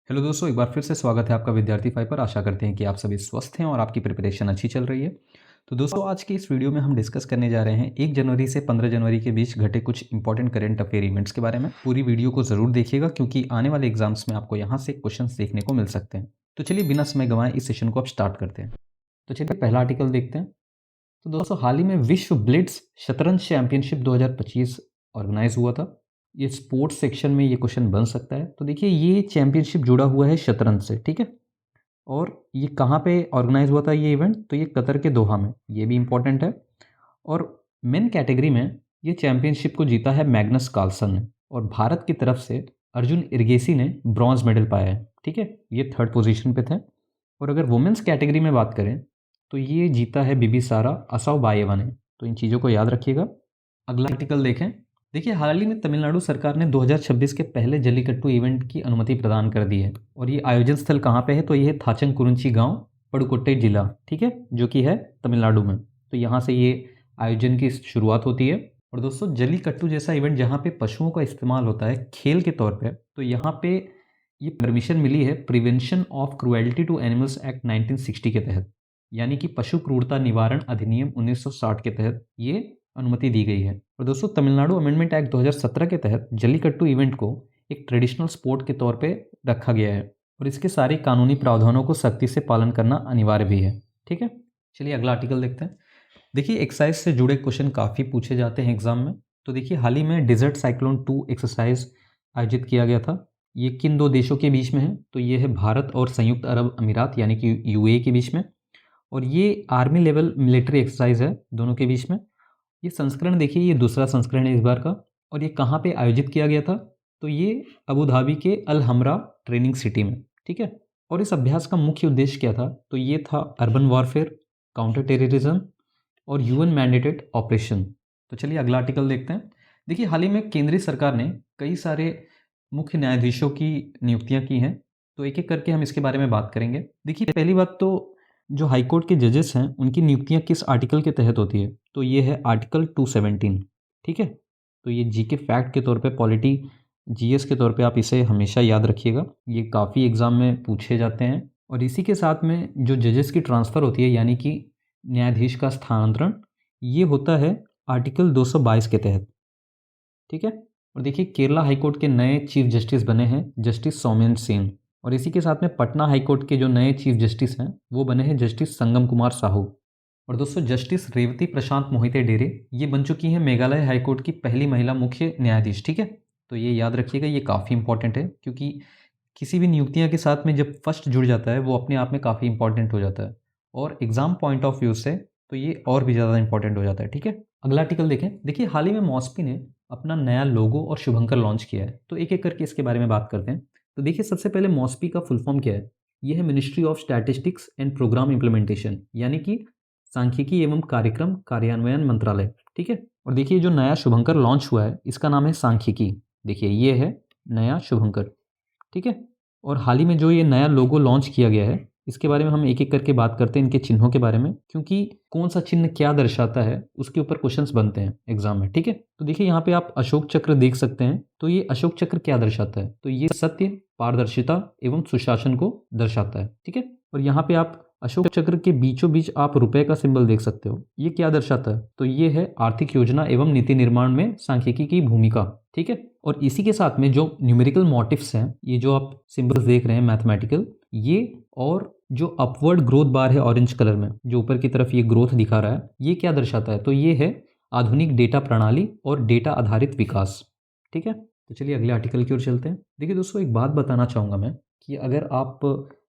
Hello दोस्तों, एक बार फिर से स्वागत है आपका विद्यार्थी फाइव पर। आशा करते हैं कि आप सभी स्वस्थ हैं और आपकी प्रिपरेशन अच्छी चल रही है। तो दोस्तों, आज की इस वीडियो में हम डिस्कस करने जा रहे हैं 1 जनवरी से 15 जनवरी के बीच घटे कुछ इंपॉर्टेंट करंट अफेयर इवेंट्स के बारे में। पूरी वीडियो को ज़रूर देखिएगा क्योंकि आने वाले एग्जाम्स में आपको यहाँ से क्वेश्चंस देखने को मिल सकते हैं। तो चलिए बिना समय गंवाए इस सेशन को अब स्टार्ट करते हैं। तो चलिए पहला आर्टिकल देखते हैं। तो दोस्तों, हाल ही में विश्व ब्लिट्ज शतरंज चैंपियनशिप 2025 ऑर्गेनाइज हुआ था। ये स्पोर्ट्स सेक्शन में ये क्वेश्चन बन सकता है। तो देखिए, ये चैंपियनशिप जुड़ा हुआ है शतरंज से, ठीक है। और ये कहाँ पे ऑर्गेनाइज हुआ था ये इवेंट? तो ये कतर के दोहा में, ये भी इंपॉर्टेंट है। और मेन कैटेगरी में ये चैंपियनशिप को जीता है मैग्नस कार्लसन ने, और भारत की तरफ से अर्जुन इरगेसी ने ब्रॉन्ज मेडल पाया है, ठीक है। ये थर्ड पोजीशन पे थे। और अगर वुमेंस कैटेगरी में बात करें तो ये जीता है बिबिसारा असाओबाएवा ने। तो इन चीज़ों को याद रखिएगा। अगला आर्टिकल देखें। देखिए, हाल ही में तमिलनाडु सरकार ने 2026 के पहले जल्लीकट्टू इवेंट की अनुमति प्रदान कर दी है। और ये आयोजन स्थल कहाँ पे है? तो ये है थाचंग कुरुंची गांव, पडुकोट्टई जिला, ठीक है, जो कि है तमिलनाडु में। तो यहाँ से ये आयोजन की शुरुआत होती है। और दोस्तों, जल्लीकट्टू जैसा इवेंट जहाँ पे पशुओं का इस्तेमाल होता है खेल के तौर पे, तो यहाँ पे ये परमिशन मिली है prevention of cruelty to animals act 1960 के तहत, यानी कि पशु क्रूरता निवारण अधिनियम 1960 के तहत ये अनुमति दी गई है। और दोस्तों, तमिलनाडु अमेंडमेंट एक्ट 2017 के तहत जल्लीकट्टू इवेंट को एक ट्रेडिशनल स्पोर्ट के तौर पे रखा गया है और इसके सारे कानूनी प्रावधानों को सख्ती से पालन करना अनिवार्य भी है, ठीक है। चलिए अगला आर्टिकल देखते हैं। देखिए, एक्सरसाइज से जुड़े क्वेश्चन काफ़ी पूछे जाते हैं एग्जाम में। तो देखिए, हाल ही में डिजर्ट साइक्लोन 2 एक्सरसाइज आयोजित किया गया था। ये किन दो देशों के बीच में है? तो ये है भारत और संयुक्त अरब अमीरात यानी कि यूएई के बीच में। और ये आर्मी लेवल मिलिट्री एक्सरसाइज है दोनों के बीच में। ये संस्करण देखिए, ये दूसरा संस्करण है इस बार का। और ये कहाँ पे आयोजित किया गया था? तो ये अबू धाबी के अल हमरा ट्रेनिंग सिटी में, ठीक है। और इस अभ्यास का मुख्य उद्देश्य क्या था? तो ये था अर्बन वॉरफेयर, काउंटर टेररिज्म और यूएन मैंडेटेड ऑपरेशन। तो चलिए अगला आर्टिकल देखते हैं। देखिए, हाल ही में केंद्रीय सरकार ने कई सारे मुख्य न्यायाधीशों की नियुक्तियां की हैं। तो एक एक करके हम इसके बारे में बात करेंगे। देखिए, पहली बात तो जो हाईकोर्ट के जजेस हैं उनकी नियुक्तियां किस आर्टिकल के तहत होती है? तो ये है आर्टिकल 217, ठीक है। तो ये जीके फैक्ट के तौर पे, पॉलिटी जीएस के तौर पे आप इसे हमेशा याद रखिएगा। ये काफ़ी एग्जाम में पूछे जाते हैं। और इसी के साथ में जो जजेस की ट्रांसफ़र होती है यानी कि न्यायाधीश का स्थानांतरण, ये होता है आर्टिकल 222 के तहत, ठीक है। और देखिए, केरला हाईकोर्ट के नए चीफ जस्टिस बने हैं जस्टिस सौमेन सेन। और इसी के साथ में पटना हाईकोर्ट के जो नए चीफ जस्टिस हैं वो बने हैं जस्टिस संगम कुमार साहू। और दोस्तों, जस्टिस रेवती प्रशांत मोहिते डेरे ये बन चुकी हैं मेघालय हाईकोर्ट की पहली महिला मुख्य न्यायाधीश, ठीक है। तो ये याद रखिएगा, ये काफ़ी इंपॉर्टेंट है क्योंकि किसी भी नियुक्तियां के साथ में जब फर्स्ट जुड़ जाता है वो अपने आप में काफ़ी इंपॉर्टेंट हो जाता है। और एग्जाम पॉइंट ऑफ व्यू से तो ये और भी ज़्यादा इंपॉर्टेंट हो जाता है, ठीक है। अगला आर्टिकल देखें। देखिए, हाल ही में मॉस्पी ने अपना नया लोगो और शुभंकर लॉन्च किया है। तो एक एक करके इसके बारे में बात करते हैं। तो देखिए, सबसे पहले मॉस्पी का फुल फॉर्म क्या है? ये है ministry of statistics and programme implementation, यानी कि सांख्यिकी एवं कार्यक्रम कार्यान्वयन मंत्रालय, ठीक है। और देखिए, जो नया शुभंकर लॉन्च हुआ है इसका नाम है सांख्यिकी। देखिए, ये है नया शुभंकर, ठीक है। और हाल ही में जो ये नया लोगो लॉन्च किया गया है इसके बारे में हम एक एक करके बात करते हैं, इनके चिन्हों के बारे में, क्योंकि कौन सा चिन्ह क्या दर्शाता है उसके ऊपर क्वेश्चंस बनते हैं एग्जाम में, ठीक है। तो देखिए, यहाँ पे आप अशोक चक्र देख सकते हैं। तो ये अशोक चक्र क्या दर्शाता है? तो ये सत्य, पारदर्शिता एवं सुशासन को दर्शाता है, ठीक है। और यहाँ पे आप अशोक चक्र के बीचों बीच आप रुपए का सिंबल देख सकते हो। ये क्या दर्शाता है? तो ये है आर्थिक योजना एवं नीति निर्माण में सांख्यिकी की भूमिका, ठीक है। और इसी के साथ में जो न्यूमेरिकल मोटिव्स हैं, ये जो आप सिंबल्स देख रहे हैं मैथमेटिकल, ये और जो अपवर्ड ग्रोथ बार है ऑरेंज कलर में, जो ऊपर की तरफ ये ग्रोथ दिखा रहा है, ये क्या दर्शाता है? तो ये है आधुनिक डेटा प्रणाली और डेटा आधारित विकास, ठीक है। तो चलिए अगले आर्टिकल की ओर चलते हैं। देखिए दोस्तों, एक बात बताना चाहूँगा मैं कि अगर आप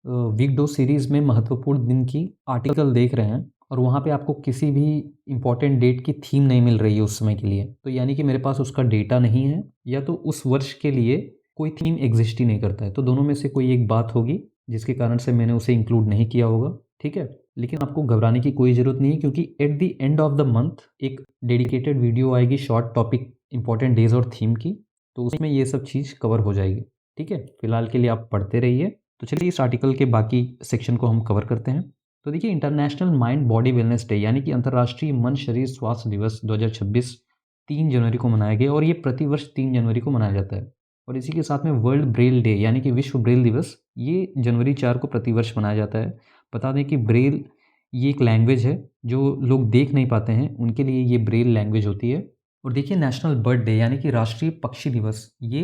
वीक 2 सीरीज़ में महत्वपूर्ण दिन की आर्टिकल देख रहे हैं और वहाँ पे आपको किसी भी इंपॉर्टेंट डेट की थीम नहीं मिल रही है उस समय के लिए, तो यानी कि मेरे पास उसका डेटा नहीं है या तो उस वर्ष के लिए कोई थीम एग्जिस्ट ही नहीं करता है। तो दोनों में से कोई एक बात होगी जिसके कारण से मैंने उसे इंक्लूड नहीं किया होगा, ठीक है। लेकिन आपको घबराने की कोई ज़रूरत नहीं है क्योंकि at the end of the month एक डेडिकेटेड वीडियो आएगी शॉर्ट टॉपिक इंपॉर्टेंट डेज और थीम की, तो उसमें ये सब चीज़ कवर हो जाएगी, ठीक है। फिलहाल के लिए आप पढ़ते रहिए। तो चलिए इस आर्टिकल के बाकी सेक्शन को हम कवर करते हैं। तो देखिए, international mind body wellness day यानी कि अंतर्राष्ट्रीय मन शरीर स्वास्थ्य दिवस 2026 3 जनवरी को मनाया गया और ये प्रतिवर्ष 3 जनवरी को मनाया जाता है। और इसी के साथ में वर्ल्ड ब्रेल डे यानी कि विश्व ब्रेल दिवस, ये जनवरी 4 को प्रतिवर्ष मनाया जाता है। बता दें कि ब्रेल ये एक लैंग्वेज है, जो लोग देख नहीं पाते हैं उनके लिए ये ब्रेल लैंग्वेज होती है। और देखिए नेशनल बर्ड डे यानी कि राष्ट्रीय पक्षी दिवस, ये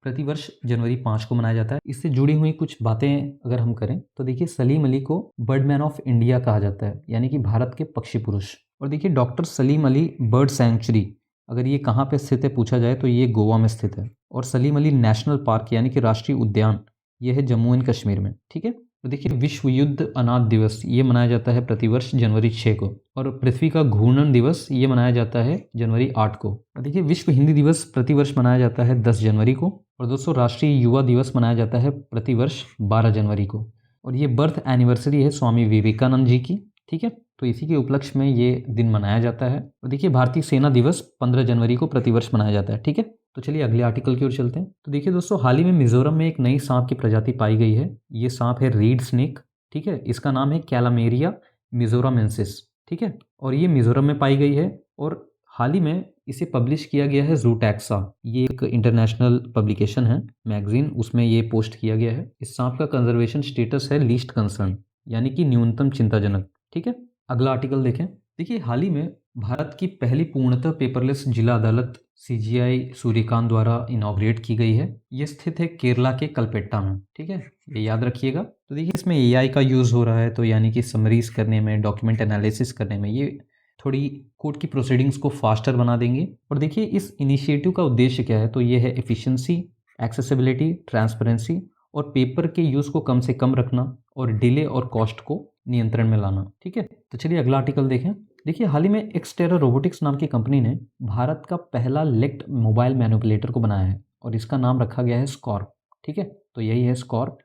प्रतिवर्ष जनवरी 5 को मनाया जाता है। इससे जुड़ी हुई कुछ बातें अगर हम करें तो देखिए सलीम अली को बर्डमैन ऑफ इंडिया कहा जाता है, यानी कि भारत के पक्षी पुरुष। और देखिए doctor Salim Ali bird sanctuary, अगर ये कहाँ पे स्थित है पूछा जाए तो ये गोवा में स्थित है। और सलीम अली नेशनल पार्क यानी कि राष्ट्रीय उद्यान, ये है जम्मू एंड कश्मीर में, ठीक है। तो देखिए विश्व युद्ध अनाथ दिवस, ये मनाया जाता है प्रतिवर्ष जनवरी 6 को। और पृथ्वी का घूर्णन दिवस, ये मनाया जाता है जनवरी 8 को। और देखिए विश्व हिंदी दिवस प्रतिवर्ष मनाया जाता है 10 जनवरी को। और दोस्तों राष्ट्रीय युवा दिवस मनाया जाता है प्रतिवर्ष 12 जनवरी को। और ये बर्थ एनिवर्सरी है स्वामी विवेकानंद जी की, ठीक है। तो इसी के उपलक्ष्य में ये दिन मनाया जाता है। और देखिए भारतीय सेना दिवस 15 जनवरी को प्रतिवर्ष मनाया जाता है, ठीक है। तो चलिए अगले आर्टिकल की ओर चलते हैं। तो देखिए दोस्तों, हाल ही में मिजोरम में एक नई सांप की प्रजाति पाई गई है। ये सांप है रीड स्नेक, ठीक है। इसका नाम है कैलामेरिया मिजोरामेंसिस, ठीक है। और ये मिजोरम में पाई गई है और हाल ही में इसे पब्लिश किया गया है जूटैक्सा, ये एक इंटरनेशनल पब्लिकेशन है, मैगजीन, उसमें ये पोस्ट किया गया है। इस सांप का कंजर्वेशन स्टेटस है लीस्ट कंसर्न, यानी कि न्यूनतम चिंताजनक, ठीक है। अगला आर्टिकल देखें। देखिए हाल ही में भारत की पहली पूर्णतः पेपरलेस जिला अदालत सीजीआई सूर्यकांत द्वारा इनॉग्रेट की गई है। ये स्थित है केरला के कलपेट्टा में, ठीक है, ये याद रखिएगा। तो देखिए इसमें एआई का यूज़ हो रहा है, तो यानी कि समरीज करने में, डॉक्यूमेंट एनालिसिस करने में ये थोड़ी कोर्ट की प्रोसीडिंग्स को फास्टर बना देंगे। और देखिए इस इनिशिएटिव का उद्देश्य क्या है, तो ये है एफिशिएंसी, एक्सेसिबिलिटी, ट्रांसपेरेंसी और पेपर के यूज़ को कम से कम रखना और डिले और कॉस्ट को नियंत्रण में लाना, ठीक है। तो चलिए अगला आर्टिकल देखें। देखिए हाल ही में एक्सटेरा रोबोटिक्स नाम की कंपनी ने भारत का पहला लेक्ट मोबाइल मैनिपुलेटर को बनाया है और इसका नाम रखा गया है स्कॉर्प, ठीक है। तो यही है स्कॉर्प।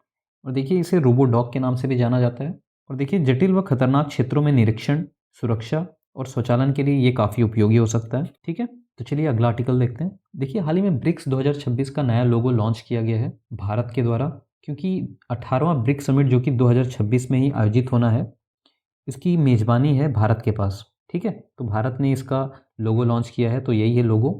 और देखिए इसे रोबोडॉग के नाम से भी जाना जाता है। और देखिए जटिल व खतरनाक क्षेत्रों में निरीक्षण, सुरक्षा और स्वचालन के लिए ये काफ़ी उपयोगी हो सकता है, ठीक है। तो चलिए अगला आर्टिकल देखते हैं। देखिए हाल ही में ब्रिक्स 2026 का नया लोगो लॉन्च किया गया है भारत के द्वारा, क्योंकि 18वां ब्रिक्स समिट जो कि 2026 में ही आयोजित होना है, इसकी मेज़बानी है भारत के पास, ठीक है। तो भारत ने इसका लोगो लॉन्च किया है, तो यही है लोगो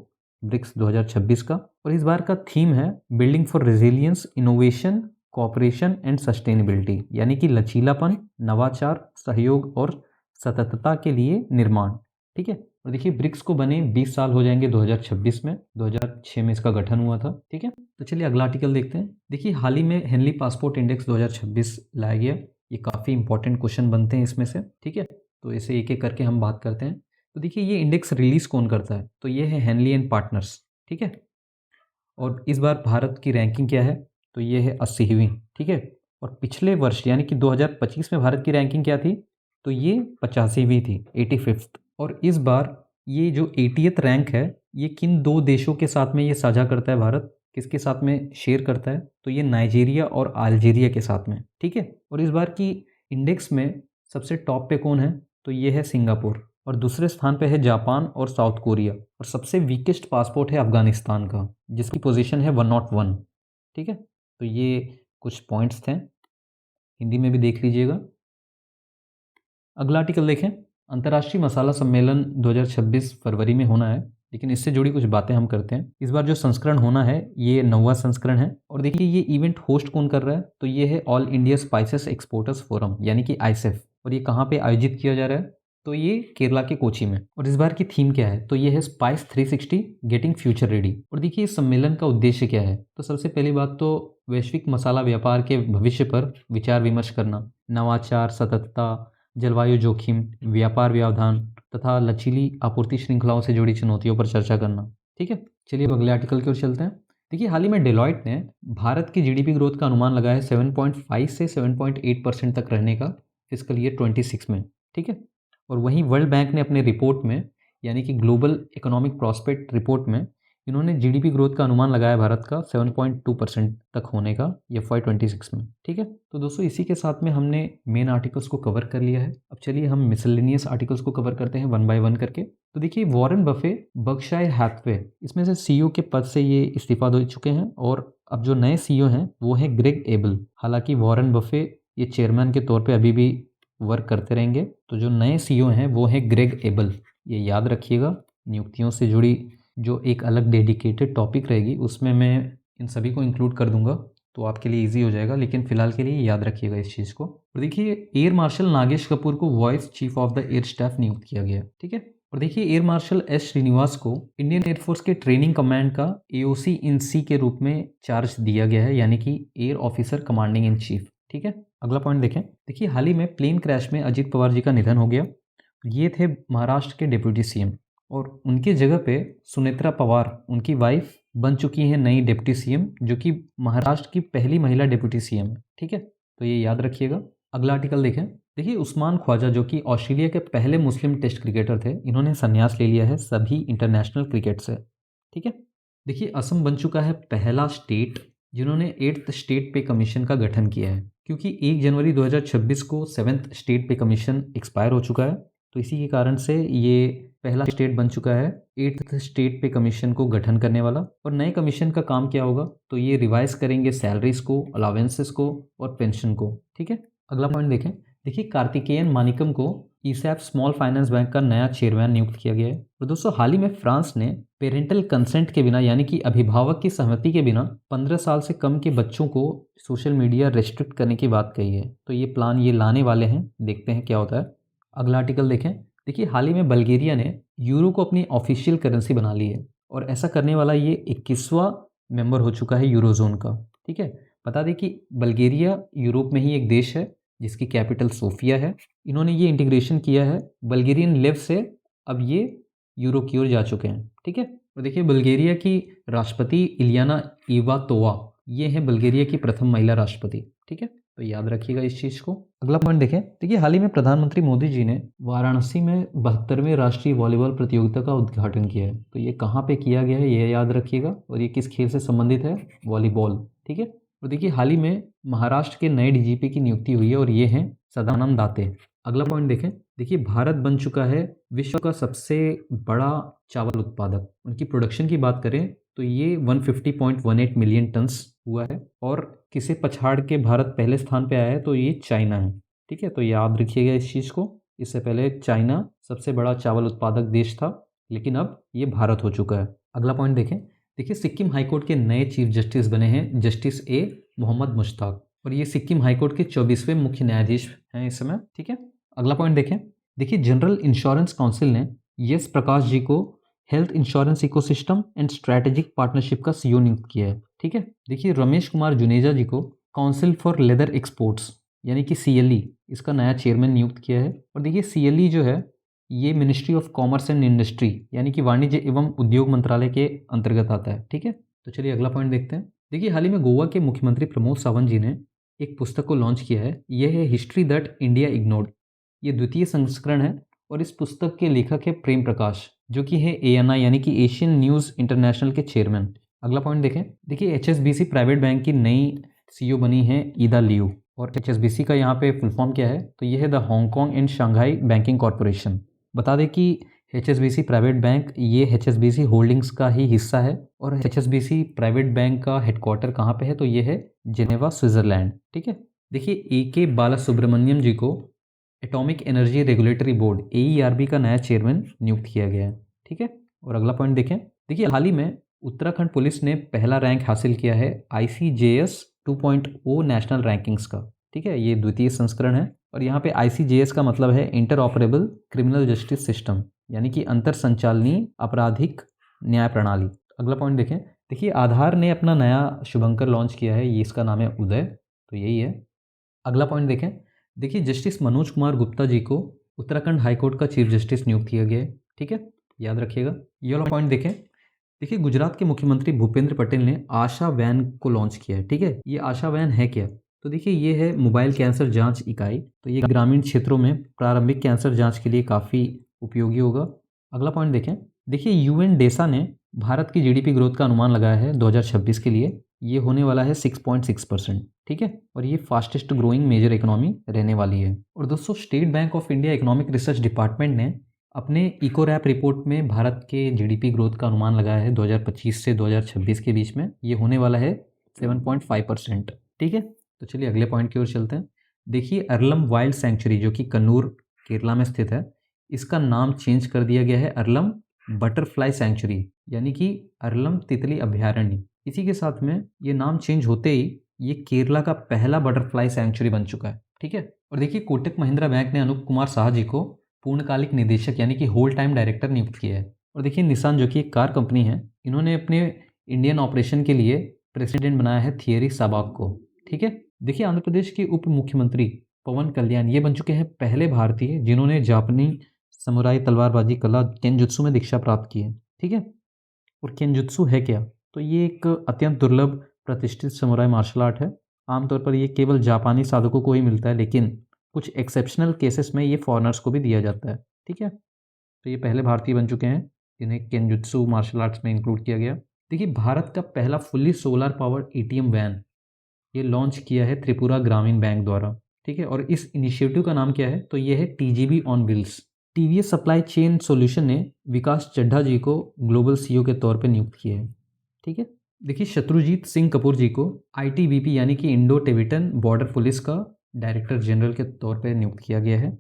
ब्रिक्स 2026 का। और इस बार का थीम है building for resilience, innovation, cooperation and sustainability, यानी कि लचीलापन, नवाचार, सहयोग और सततता के लिए निर्माण, ठीक है। और देखिए ब्रिक्स को बने 20 साल हो जाएंगे 2026 में, 2006 में इसका गठन हुआ था, ठीक है। तो चलिए अगला आर्टिकल देखते हैं। देखिए हाल ही में हेनली पासपोर्ट इंडेक्स 2026 लाया गया। ये काफ़ी इंपॉर्टेंट क्वेश्चन बनते हैं इसमें से, ठीक है। तो इसे एक एक करके हम बात करते हैं। तो देखिए ये इंडेक्स रिलीज़ कौन करता है, तो ये है हेनली एंड पार्टनर्स, ठीक है। और इस बार भारत की रैंकिंग क्या है, तो ये है 80वीं, ठीक है। और पिछले वर्ष यानी कि 2025 में भारत की रैंकिंग क्या थी, तो ये 85वीं थी, 85th। और इस बार ये जो 80th रैंक है, ये किन दो देशों के साथ में ये साझा करता है भारत, किसके साथ में शेयर करता है, तो ये नाइजीरिया और अल्जीरिया के साथ में, ठीक है। और इस बार की इंडेक्स में सबसे टॉप पे कौन है, तो ये है सिंगापुर। और दूसरे स्थान पे है जापान और साउथ कोरिया। और सबसे वीकेस्ट पासपोर्ट है अफगानिस्तान का, जिसकी पोजीशन है 101, ठीक है। तो ये कुछ पॉइंट्स थे, हिंदी में भी देख लीजिएगा। अगला आर्टिकल देखें। अंतर्राष्ट्रीय मसाला सम्मेलन 2026 फरवरी में होना है, लेकिन इससे जुड़ी कुछ बातें हम करते हैं। इस बार जो संस्करण होना है ये 9वां संस्करण है। और देखिए ये इवेंट होस्ट कौन कर रहा है, तो ये है all India spices exporters forum, यानी कि आईसेफ। और ये कहाँ पे आयोजित किया जा रहा है, तो ये केरला के कोची में। और इस बार की थीम क्या है, तो ये है स्पाइस 360 गेटिंग फ्यूचर रेडी। और देखिए इस सम्मेलन का उद्देश्य क्या है, तो सबसे पहली बात तो वैश्विक मसाला व्यापार के भविष्य पर विचार विमर्श करना, नवाचार, सततता, जलवायु जोखिम, व्यापार व्यवधान तथा लचीली आपूर्ति श्रृंखलाओं से जुड़ी चुनौतियों पर चर्चा करना, ठीक है। चलिए अब अगले आर्टिकल की ओर चलते हैं। देखिए हाल ही में डेलॉयट ने भारत की जीडीपी ग्रोथ का अनुमान लगाया है 7.5 से 7.8% तक रहने का फिस्कल ईयर 26 में, ठीक है। और वहीं वर्ल्ड बैंक ने अपने रिपोर्ट में, यानी कि ग्लोबल इकोनॉमिक प्रॉस्पेक्ट रिपोर्ट में, इन्होंने जीडीपी ग्रोथ का अनुमान लगाया भारत का 7.2% तक होने का FY26 में, ठीक है। तो दोस्तों इसी के साथ में हमने मेन आर्टिकल्स को कवर कर लिया है। अब चलिए हम मिसलेनियस आर्टिकल्स को कवर करते हैं वन बाय वन करके। तो देखिए वॉरेन बफे बर्कशायर हैथवे, इसमें से सीईओ के पद से ये इस्तीफा दे चुके हैं और अब जो नए सीईओ हैं वो हैं ग्रेग एबल। हालांकि वॉरेन बफे ये चेयरमैन के तौर पे अभी भी वर्क करते रहेंगे। तो जो नए सीईओ हैं वो हैं ग्रेग एबल, ये याद रखिएगा। नियुक्तियों से जुड़ी जो एक अलग डेडिकेटेड टॉपिक रहेगी उसमें मैं इन सभी को इंक्लूड कर दूंगा तो आपके लिए इजी हो जाएगा, लेकिन फिलहाल के लिए याद रखिएगा इस चीज़ को। और देखिए एयर मार्शल नागेश कपूर को vice chief of the air staff नियुक्त किया गया, ठीक है। और देखिए एयर मार्शल एस श्रीनिवास को इंडियन एयरफोर्स के ट्रेनिंग कमांड का एओसी इन सी के रूप में चार्ज दिया गया है, यानी कि air officer commanding in chief, ठीक है। अगला पॉइंट देखें। देखिए हाल ही में प्लेन क्रैश में अजीत पवार जी का निधन हो गया। ये थे महाराष्ट्र के डिप्यूटी सीएम, और उनकी जगह पे सुनेत्रा पवार उनकी वाइफ बन चुकी हैं नई डिप्टी सीएम, जो कि महाराष्ट्र की पहली महिला डिप्टी सीएम है, ठीक है। तो ये याद रखिएगा। अगला आर्टिकल देखें। देखिए उस्मान ख्वाजा जो कि ऑस्ट्रेलिया के पहले मुस्लिम टेस्ट क्रिकेटर थे, इन्होंने संन्यास ले लिया है सभी इंटरनेशनल क्रिकेट से, ठीक है। देखिए असम बन चुका है पहला स्टेट जिन्होंने 8th स्टेट पे कमीशन का गठन किया है, क्योंकि 1 जनवरी 2026 को 7th स्टेट पे कमीशन एक्सपायर हो चुका है, तो इसी के कारण से ये पहला स्टेट बन चुका है 8th स्टेट पे कमीशन को गठन करने वाला। और नए कमीशन का काम क्या होगा, तो ये रिवाइज करेंगे सैलरीज को, अलावेंसेस को और पेंशन को, ठीक है। अगला पॉइंट देखें। देखिए कार्तिकेयन मानिकम को ईसैप स्मॉल फाइनेंस बैंक का नया चेयरमैन नियुक्त किया गया है। और दोस्तों हाल ही में फ्रांस ने पेरेंटल कंसेंट के बिना, यानी कि अभिभावक की सहमति के बिना 15 साल से कम के बच्चों को सोशल मीडिया रेस्ट्रिक्ट करने की बात कही है। तो ये प्लान ये लाने वाले हैं, देखते हैं क्या होता है। अगला आर्टिकल देखें। देखिए हाल ही में बल्गेरिया ने यूरो को अपनी ऑफिशियल करेंसी बना ली है, और ऐसा करने वाला ये 21वां मेंबर हो चुका है यूरोजोन का, ठीक है। बता दें कि बल्गेरिया यूरोप में ही एक देश है जिसकी कैपिटल सोफिया है। इन्होंने ये इंटीग्रेशन किया है बल्गेरियन लेव से, अब ये यूरो की ओर जा चुके हैं, ठीक है। और देखिए बल्गेरिया की राष्ट्रपति इलियाना इवातोवा, ये है बल्गेरिया की प्रथम महिला राष्ट्रपति, ठीक है। तो याद रखिएगा इस चीज़ को। अगला पॉइंट देखें। देखिए हाल ही में प्रधानमंत्री मोदी जी ने वाराणसी में 72वें राष्ट्रीय वॉलीबॉल प्रतियोगिता का उद्घाटन किया है। तो ये कहाँ पे किया गया है ये याद रखिएगा, और ये किस खेल से संबंधित है, वॉलीबॉल, ठीक है। और देखिए हाल ही में महाराष्ट्र के नए डीजीपी की नियुक्ति हुई है, और ये हैं सदानंद दाते। अगला पॉइंट देखें। देखिए भारत बन चुका है विश्व का सबसे बड़ा चावल उत्पादक। उनकी प्रोडक्शन की बात करें तो ये 150.18 मिलियन टन्स हुआ है, और किसे पछाड़ के भारत पहले स्थान पे आया है, तो ये चाइना है, ठीक है। तो याद रखिएगा इस चीज़ को। इससे पहले चाइना सबसे बड़ा चावल उत्पादक देश था, लेकिन अब ये भारत हो चुका है। अगला पॉइंट देखें। देखिए सिक्किम हाईकोर्ट के नए चीफ जस्टिस बने हैं जस्टिस ए मोहम्मद मुश्ताक, और ये सिक्किम हाईकोर्ट के 24वें मुख्य न्यायाधीश हैं इस समय, ठीक है। अगला पॉइंट देखें। देखिए जनरल इंश्योरेंस काउंसिल ने यस प्रकाश जी को health insurance ecosystem and strategic partnership का सीईओ नियुक्त किया है, ठीक है। देखिए रमेश कुमार जुनेजा जी को काउंसिल फॉर लेदर एक्सपोर्ट्स यानी कि सीएलई, इसका नया चेयरमैन नियुक्त किया है। और देखिए सीएलई जो है ये ministry of commerce and industry यानी कि वाणिज्य एवं उद्योग मंत्रालय के अंतर्गत आता है, ठीक है। तो चलिए अगला पॉइंट देखते हैं। देखिए हाल ही में गोवा के मुख्यमंत्री प्रमोद सावंत जी ने एक पुस्तक को लॉन्च किया है, यह है हिस्ट्री दैट इंडिया इग्नोर्ड। ये द्वितीय संस्करण है, और इस पुस्तक के लेखक है प्रेम प्रकाश, जो कि है एएनआई यानी कि एशियन न्यूज़ इंटरनेशनल के चेयरमैन। अगला पॉइंट देखें। देखिए एचएसबीसी प्राइवेट बैंक की नई सीईओ बनी है ईदा लियू, और एचएसबीसी का यहाँ पे फुल फॉर्म क्या है, तो ये है the Hong Kong and Shanghai banking corporation. बता दें कि एचएसबीसी प्राइवेट बैंक ये एचएसबीसी होल्डिंग्स का ही हिस्सा है, और एचएसबीसी प्राइवेट बैंक का हेडक्वार्टर कहाँ पे है, तो ये है जेनेवा स्विट्जरलैंड, ठीक है। देखिए ए.के. बालासुब्रमण्यम जी को atomic energy regulatory board AERB का नया चेयरमैन नियुक्त किया गया है, ठीक है। और अगला पॉइंट देखें। देखिए हाल ही में उत्तराखंड पुलिस ने पहला रैंक हासिल किया है ICJS 2.0 नेशनल रैंकिंग्स का, ठीक है। ये द्वितीय संस्करण है, और यहाँ पे ICJS का मतलब है inter operable criminal justice system, यानी कि अंतर संचालनीय आपराधिक न्याय प्रणाली। अगला पॉइंट देखें। देखिए आधार ने अपना नया शुभंकर लॉन्च किया है, ये इसका नाम है उदय, तो यही है। अगला पॉइंट देखें। देखिए जस्टिस मनोज कुमार गुप्ता जी को उत्तराखंड हाईकोर्ट का चीफ जस्टिस नियुक्त किया गया है, ठीक है, याद रखिएगा। ये वाला पॉइंट देखें। देखिए गुजरात के मुख्यमंत्री भूपेंद्र पटेल ने आशा वैन को लॉन्च किया है, ठीक है। ये आशा वैन है क्या, तो देखिए ये है मोबाइल कैंसर जांच इकाई। तो ये ग्रामीण क्षेत्रों में प्रारंभिक कैंसर जांच के लिए काफ़ी उपयोगी होगा। अगला पॉइंट देखें। देखिए यूएन डेसा ने भारत की जीडीपी ग्रोथ का अनुमान लगाया है 2026 के लिए, ये होने वाला है 6.6%, ठीक है। और ये फास्टेस्ट ग्रोइंग मेजर इकोनॉमी रहने वाली है। और दोस्तों state bank of India economic research department ने अपने इको रैप रिपोर्ट में भारत के जीडीपी ग्रोथ का अनुमान लगाया है 2025 से 2026 के बीच में, ये होने वाला है 7.5%, ठीक है। तो चलिए अगले पॉइंट की ओर चलते हैं। देखिए अरलम वाइल्ड सेंचुरी जो कि कन्नूर केरला में स्थित है, इसका नाम चेंज कर दिया गया है अरलम बटरफ्लाई सेंचुरी, यानी कि अरलम तितली अभयारण्य। इसी के साथ में ये नाम चेंज होते ही ये केरला का पहला बटरफ्लाई सेंचुरी बन चुका है। ठीक है। और देखिए कोटक महिंद्रा बैंक ने अनूप कुमार साहा जी को पूर्णकालिक निदेशक यानी कि होल टाइम डायरेक्टर नियुक्त किया है। और देखिए निसान जो कि एक कार कंपनी है, इन्होंने अपने इंडियन ऑपरेशन के लिए प्रेसिडेंट बनाया है थियरी साबाक को। ठीक है। देखिए आंध्र प्रदेश के उप मुख्यमंत्री पवन कल्याण ये बन चुके हैं पहले भारतीय जिन्होंने जापानी समुराई तलवारबाजी कला केनजुत्सु में दीक्षा प्राप्त की है। ठीक है। और केनजुत्सु है क्या? तो ये एक अत्यंत दुर्लभ प्रतिष्ठित समुराई मार्शल आर्ट है। आमतौर पर ये केवल जापानी साधकों को ही मिलता है, लेकिन कुछ एक्सेप्शनल केसेस में ये फॉरेनर्स को भी दिया जाता है। ठीक है। तो ये पहले भारतीय बन चुके हैं जिन्हें केनजुत्सु मार्शल आर्ट्स में इंक्लूड किया गया। देखिए भारत का पहला fully solar powered ATM van ये लॉन्च किया है त्रिपुरा ग्रामीण बैंक द्वारा। ठीक है। और इस इनिशिएटिव का नाम क्या है? तो ये है TGB on wheels. TVS supply chain solution ने विकास चड्ढा जी को ग्लोबल सीईओ के तौर पर नियुक्त किया है। ठीक है। देखिए शत्रुजीत सिंह कपूर जी को आईटीबीपी यानी कि इंडो टिबेटन बॉर्डर पुलिस का डायरेक्टर जनरल के तौर पर नियुक्त किया गया है।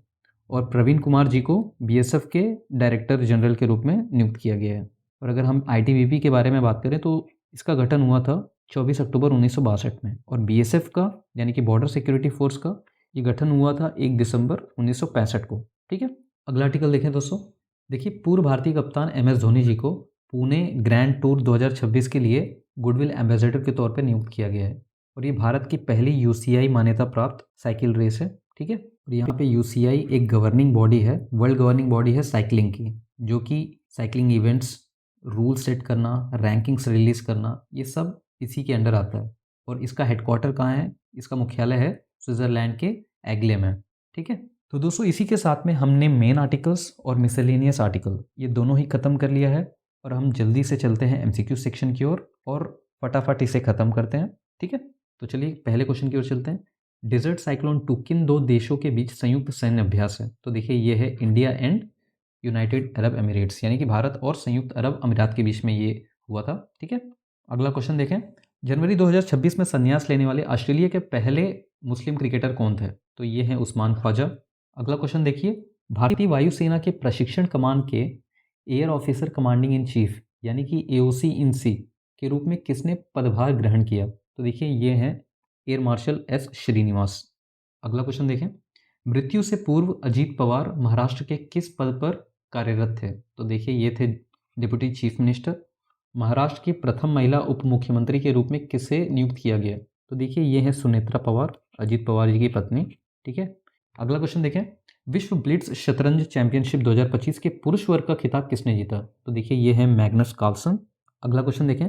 और प्रवीण कुमार जी को बीएसएफ के डायरेक्टर जनरल के रूप में नियुक्त किया गया है। और अगर हम आईटीबीपी के बारे में बात करें तो इसका गठन हुआ था 24 अक्टूबर 1962 में। और बीएसएफ का यानी कि बॉर्डर सिक्योरिटी फोर्स का ये गठन हुआ था 1 दिसंबर 1965 को। ठीक है। अगला आर्टिकल देखें दोस्तों। देखिए पूर्व भारतीय कप्तान एमएस धोनी जी को पुणे ग्रैंड टूर 2026 के लिए गुडविल एम्बेसडर के तौर पर नियुक्त किया गया है। और ये भारत की पहली यूसीआई मान्यता प्राप्त साइकिल रेस है। ठीक है। और यहाँ पे यूसीआई एक गवर्निंग बॉडी है, वर्ल्ड गवर्निंग बॉडी है साइकिलिंग की, जो कि साइकिलिंग इवेंट्स, रूल सेट करना, रैंकिंग्स रिलीज करना, ये सब इसी के अंडर आता है। और इसका हेडक्वार्टर कहाँ है? इसका मुख्यालय है स्विट्जरलैंड के एग्ले में। ठीक है। तो दोस्तों इसी के साथ में हमने मेन आर्टिकल्स और मिसलेनियस आर्टिकल ये दोनों ही खत्म कर लिया है। और हम जल्दी से चलते हैं एमसीक्यू सेक्शन की ओर और फटाफट इसे खत्म करते हैं। ठीक है। तो चलिए पहले क्वेश्चन की ओर चलते हैं। डिजर्ट साइक्लोन 2 किन दो देशों के बीच संयुक्त सैन्य अभ्यास है? तो देखिए ये है India and United Arab Emirates, यानी कि भारत और संयुक्त अरब अमीरात के बीच में ये हुआ था। ठीक है। अगला क्वेश्चन देखें। जनवरी 2026 में संन्यास लेने वाले ऑस्ट्रेलिया के पहले मुस्लिम क्रिकेटर कौन थे? तो ये हैं उस्मान ख्वाजा। अगला क्वेश्चन देखिए। भारतीय वायुसेना के प्रशिक्षण कमान के air officer commanding in chief यानी कि एओसी इन सी के रूप में किसने पदभार ग्रहण किया? तो देखिए ये हैं एयर मार्शल एस श्रीनिवास। अगला क्वेश्चन देखें। मृत्यु से पूर्व अजीत पवार महाराष्ट्र के किस पद पर कार्यरत थे? तो देखिए ये थे डिप्टी चीफ मिनिस्टर। महाराष्ट्र की प्रथम महिला उप मुख्यमंत्री के रूप में किसे नियुक्त किया गया? तो देखिए ये है सुनेत्रा पवार, अजीत पवार जी की पत्नी। ठीक है। अगला क्वेश्चन देखें। विश्व ब्लिट्ज शतरंज चैंपियनशिप 2025 के पुरुष वर्ग का खिताब किसने जीता? तो देखिए ये है मैग्नस कार्लसन। अगला क्वेश्चन देखें।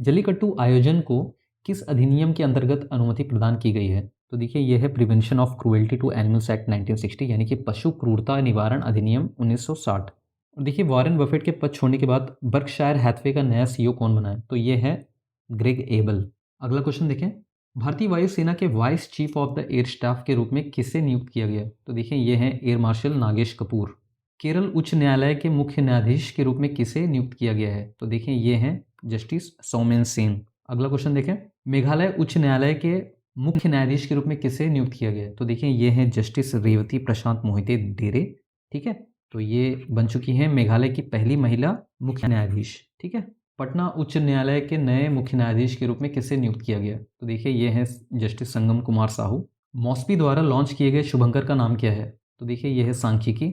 जल्लीकट्टू आयोजन को किस अधिनियम के अंतर्गत अनुमति प्रदान की गई है? तो देखिए यह है prevention of cruelty to animals act 1960 यानी कि पशु क्रूरता निवारण अधिनियम 1960। और देखिए वॉरेन बफेट के पद छोड़ने के बाद बर्कशायर हैथवे का नया सीईओ कौन बना है? तो ये है ग्रेग एबल। अगला क्वेश्चन देखें। भारतीय वायुसेना के vice chief of the air staff के रूप में किसे नियुक्त किया गया? तो देखिए ये है एयर मार्शल नागेश कपूर। केरल उच्च न्यायालय के मुख्य न्यायाधीश के रूप में किसे नियुक्त किया गया है? तो देखिए ये हैं जस्टिस सौमेन सेन। अगला क्वेश्चन देखें। मेघालय उच्च न्यायालय के मुख्य न्यायाधीश के रूप में किसे नियुक्त किया गया है? तो देखिए ये हैं जस्टिस रेवती प्रशांत मोहिते डेरे। ठीक है। तो ये बन चुकी हैं मेघालय की पहली महिला मुख्य न्यायाधीश। ठीक है। पटना उच्च न्यायालय के नए मुख्य न्यायाधीश के रूप में किसे नियुक्त किया गया? तो देखिए ये हैं जस्टिस संगम कुमार साहू। मॉस्पी द्वारा लॉन्च किए गए शुभंकर का नाम क्या है? तो देखिए यह है सांख्यिकी।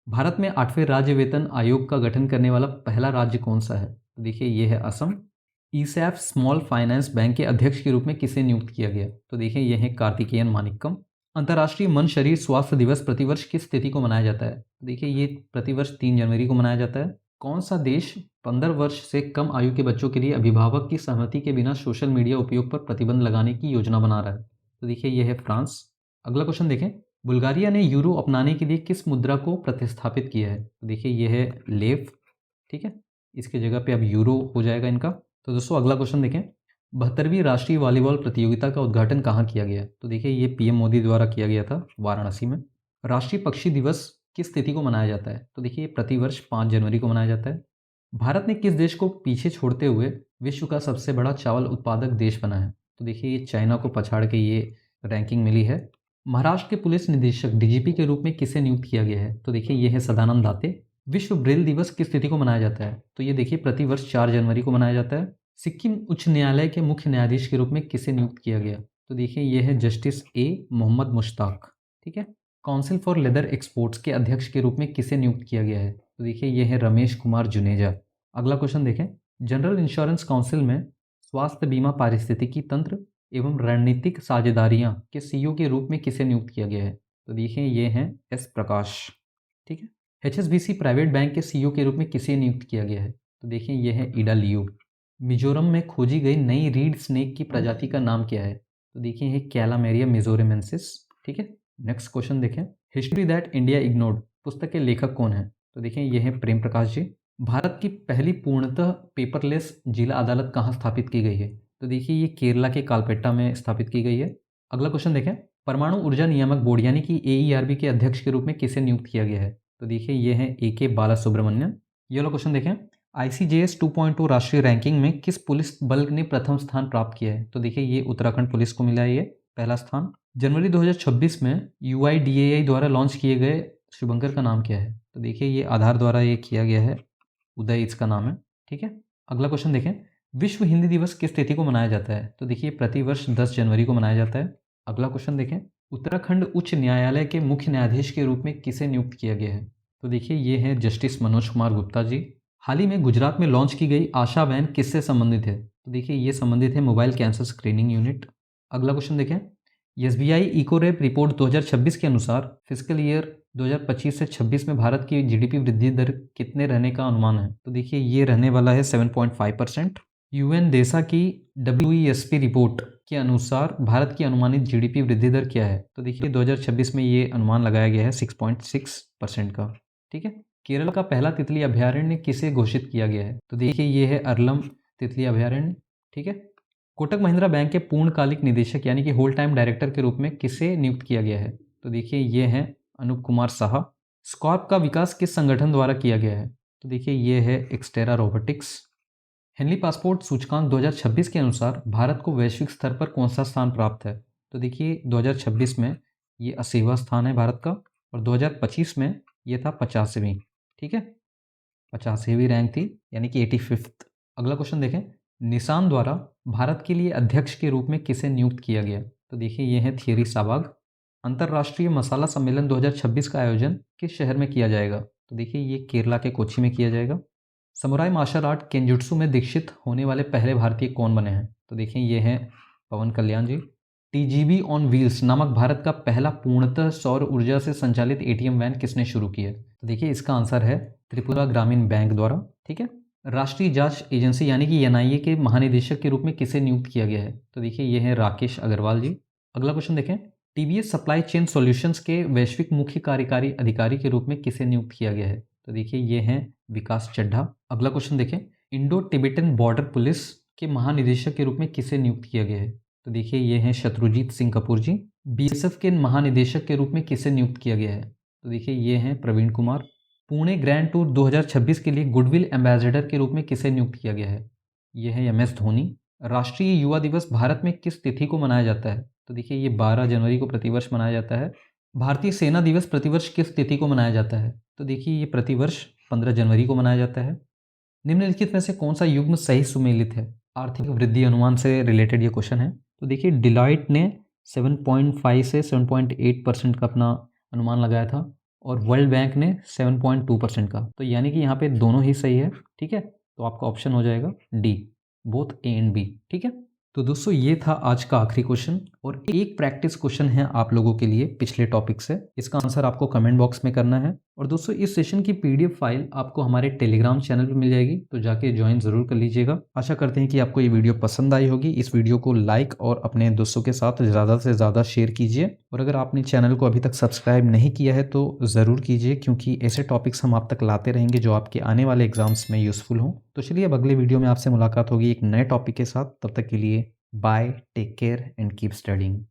भारत में 8वें राज्य वेतन आयोग का गठन करने वाला पहला राज्य कौन सा है? तो देखिए यह है असम। ईसैफ स्मॉल फाइनेंस बैंक के अध्यक्ष के रूप में किसे नियुक्त किया गया? तो देखिए यह है कार्तिकेयन मानिक्कम। अंतर्राष्ट्रीय मन शरीर स्वास्थ्य दिवस प्रतिवर्ष किस तिथि को मनाया जाता है? देखिए ये प्रतिवर्ष 3 जनवरी को मनाया जाता है। कौन सा देश 15 वर्ष से कम आयु के बच्चों के लिए अभिभावक की सहमति के बिना सोशल मीडिया उपयोग पर प्रतिबंध लगाने की योजना बना रहा है? तो देखिए यह है फ्रांस। अगला क्वेश्चन देखें। बुल्गारिया ने यूरो अपनाने के लिए किस मुद्रा को प्रतिस्थापित किया है? तो देखिए यह है लेव। ठीक है। इसकी जगह पे अब यूरो हो जाएगा इनका। तो दोस्तों अगला क्वेश्चन देखें। 72वीं राष्ट्रीय वॉलीबॉल प्रतियोगिता का उद्घाटन कहाँ किया गया? तो देखिए ये पीएम मोदी द्वारा किया गया था वाराणसी में। राष्ट्रीय पक्षी दिवस किस तिथि को मनाया जाता है? तो देखिए प्रतिवर्ष 5 जनवरी को मनाया जाता है। भारत ने किस देश को पीछे छोड़ते हुए विश्व का सबसे बड़ा चावल उत्पादक देश बना है? तो देखिए ये चाइना को पछाड़ के ये रैंकिंग मिली है। महाराष्ट्र के पुलिस निदेशक डीजीपी के रूप में किसे नियुक्त किया गया है? तो देखिए ये है सदानंद दाते। विश्व ब्रेल दिवस किस तिथि को मनाया जाता है? तो ये देखिए प्रतिवर्ष 4 जनवरी को मनाया जाता है। सिक्किम उच्च न्यायालय के मुख्य न्यायाधीश के रूप में किसे नियुक्त किया गया? तो देखिए ये है जस्टिस ए मोहम्मद मुश्ताक। ठीक है। काउंसिल फॉर लेदर एक्सपोर्ट्स के अध्यक्ष के रूप में किसे नियुक्त किया गया है? तो देखिए ये है रमेश कुमार जुनेजा। अगला क्वेश्चन देखें, जनरल इंश्योरेंस काउंसिल में स्वास्थ्य बीमा पारिस्थितिकी तंत्र एवं रणनीतिक साझेदारियां के सीईओ के रूप में किसे नियुक्त किया गया है? तो देखिए ये हैं एस प्रकाश। ठीक है। एचएसबीसी प्राइवेट बैंक के सीईओ के रूप में किसे नियुक्त किया गया है? तो देखिए ये है ईडा लियू। मिजोरम में खोजी गई नई रीड स्नेक की प्रजाति का नाम क्या है? तो देखिए ये कैलामेरिया मिजोरेमेंसिस। ठीक है। नेक्स्ट क्वेश्चन देखें, हिस्ट्री दैट इंडिया इग्नोर्ड पुस्तक के लेखक कौन है? तो देखिए ये है प्रेम प्रकाश जी। भारत की पहली पूर्णतः पेपरलेस जिला अदालत कहाँ स्थापित की गई है? तो देखिए ये केरला के कालपेट्टा में स्थापित की गई है। अगला क्वेश्चन देखें, परमाणु ऊर्जा नियामक बोर्ड यानी कि एईआरबी के अध्यक्ष के रूप में किसे नियुक्त किया गया है? तो देखिए ये है ए के बाला सुब्रमण्यन। ये वाला क्वेश्चन देखें, आईसीजेएस 2.2 राष्ट्रीय रैंकिंग में किस पुलिस बल ने प्रथम स्थान प्राप्त किया है? तो देखिए ये उत्तराखंड पुलिस को मिला है ये पहला स्थान। जनवरी 2026 में यूआईडीएआई द्वारा लॉन्च किए गए शुभंकर का नाम क्या है? तो देखिए ये आधार द्वारा ये किया गया है, उदय इसका नाम है। ठीक है। अगला क्वेश्चन देखें, विश्व हिंदी दिवस किस तिथि को मनाया जाता है? तो देखिए प्रतिवर्ष 10 जनवरी को मनाया जाता है। अगला क्वेश्चन देखें, उत्तराखंड उच्च न्यायालय के मुख्य न्यायाधीश के रूप में किसे नियुक्त किया गया है? तो देखिए ये है जस्टिस मनोज कुमार गुप्ता जी। हाल ही में गुजरात में लॉन्च की गई आशा वैन किससे संबंधित है? तो देखिए ये संबंधित है मोबाइल कैंसर स्क्रीनिंग यूनिट। अगला क्वेश्चन देखें, एसबीआई इकोरेप रिपोर्ट 2026 के अनुसार फिजिकल ईयर 2025 से 26 में भारत की जीडीपी वृद्धि दर कितने रहने का अनुमान है? तो देखिए ये रहने वाला है 7.5%। यूएन देसा की डब्ल्यूईएसपी रिपोर्ट के अनुसार भारत की अनुमानित जीडीपी वृद्धि दर क्या है? तो देखिए 2026 में ये अनुमान लगाया गया है 6.6% का। ठीक है। केरल का पहला तितली अभयारण्य किसे घोषित किया गया है? तो देखिए ये है अरलम तितली अभयारण्य। ठीक है। कोटक महिंद्रा बैंक के पूर्णकालिक निदेशक यानी कि होल टाइम डायरेक्टर के रूप में किसे नियुक्त किया गया है? तो देखिए ये हैं अनूप कुमार साहा। स्कॉर्प का विकास किस संगठन द्वारा किया गया है? तो देखिए ये है एक्सटेरा रोबोटिक्स। हेनली पासपोर्ट सूचकांक 2026 के अनुसार भारत को वैश्विक स्तर पर कौन सा स्थान प्राप्त है? तो देखिए 2026 में ये 80वां स्थान है भारत का, और 2025 में ये था 50वीं। ठीक है, 50वीं रैंक थी, यानी कि 85th। अगला क्वेश्चन देखें, निसान द्वारा भारत के लिए अध्यक्ष के रूप में किसे नियुक्त किया गया? तो देखिए ये है थियरी साबाग। अंतर्राष्ट्रीय मसाला सम्मेलन 2026 का आयोजन किस शहर में किया जाएगा? तो देखिए ये केरला के कोच्चि में किया जाएगा। समुराई मार्शल आर्ट केंजुत्सु में दीक्षित होने वाले पहले भारतीय कौन बने हैं? तो देखिए ये हैं पवन कल्याण जी। टीजीवी ऑन व्हील्स नामक भारत का पहला पूर्णतः सौर ऊर्जा से संचालित एटीएम वैन किसने शुरू किया? तो देखिए इसका आंसर है त्रिपुरा ग्रामीण बैंक द्वारा। ठीक है। राष्ट्रीय जांच एजेंसी यानी कि एनआईए के महानिदेशक के रूप में किसे नियुक्त किया गया है? तो देखिए ये है राकेश अग्रवाल जी। अगला क्वेश्चन देखें, टीवीएस सप्लाई चेन सॉल्यूशंस के वैश्विक मुख्य कार्यकारी अधिकारी के रूप में किसे नियुक्त किया गया है? तो देखिए ये हैं विकास चड्ढा। अगला क्वेश्चन देखें, इंडो टिबेटन बॉर्डर पुलिस के महानिदेशक के रूप में किसे नियुक्त किया गया है? तो देखिए ये हैं शत्रुजीत सिंह कपूर जी। बीएसएफ के महानिदेशक के रूप में किसे नियुक्त किया गया है? तो देखिए ये हैं प्रवीण कुमार। पुणे ग्रैंड टूर 2026 के लिए गुडविल एम्बेसडर के रूप में किसे नियुक्त किया गया है? यह है एमएस धोनी। राष्ट्रीय युवा दिवस भारत में किस तिथि को मनाया जाता है? तो देखिए ये 12 जनवरी को प्रतिवर्ष मनाया जाता है। भारतीय सेना दिवस प्रतिवर्ष किस तिथि को मनाया जाता है? तो देखिए ये प्रतिवर्ष 15 जनवरी को मनाया जाता है। निम्नलिखित में से कौन सा युग्म सही सुमेलित है? आर्थिक वृद्धि अनुमान से रिलेटेड ये क्वेश्चन है। तो देखिए डिलॉयट ने 7.5 से 7.8% का अपना अनुमान लगाया था, और वर्ल्ड बैंक ने 7.2% का। तो यानी कि यहाँ पे दोनों ही सही है। ठीक है, तो आपका ऑप्शन हो जाएगा D, both A and B. ठीक है, तो दोस्तों ये था आज का आखिरी क्वेश्चन, और एक प्रैक्टिस क्वेश्चन है आप लोगों के लिए पिछले टॉपिक से। इसका आंसर आपको कमेंट बॉक्स में करना है। और दोस्तों इस सेशन की पीडीएफ फाइल आपको हमारे टेलीग्राम चैनल पर मिल जाएगी, तो जाके ज्वाइन जरूर कर लीजिएगा। आशा करते हैं कि आपको ये वीडियो पसंद आई होगी। इस वीडियो को लाइक और अपने दोस्तों के साथ ज़्यादा से ज़्यादा शेयर कीजिए, और अगर आपने चैनल को अभी तक सब्सक्राइब नहीं किया है तो ज़रूर कीजिए, क्योंकि ऐसे टॉपिक्स हम आप तक लाते रहेंगे जो आपके आने वाले एग्जाम्स में यूज़फुल हों। तो चलिए अब अगले वीडियो में आपसे मुलाकात होगी एक नए टॉपिक के साथ। तब तक के लिए bye, take care and keep studying.